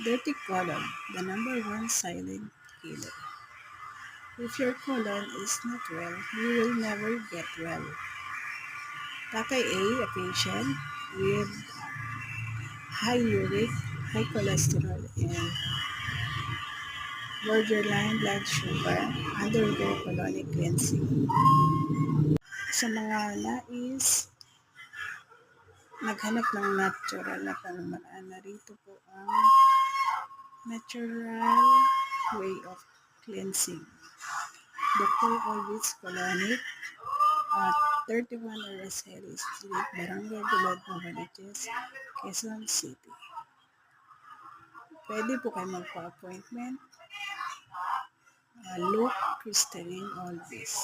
Dirty colon, the number one silent killer. If your colon is not well, you will never get well. Takay A, a patient with high uric, high cholesterol, and borderline blood sugar undergo colonic cleansing. Sa mga nais naghanap ng natural na pamamaraan, narito po ang natural way of cleansing. Dr. Orbit's Colonic at 31 Araceli Street, Barangay Gulod, Novaliches, Quezon City. Pwede po kayo magpa-appointment. Luke Crystalline Olvis.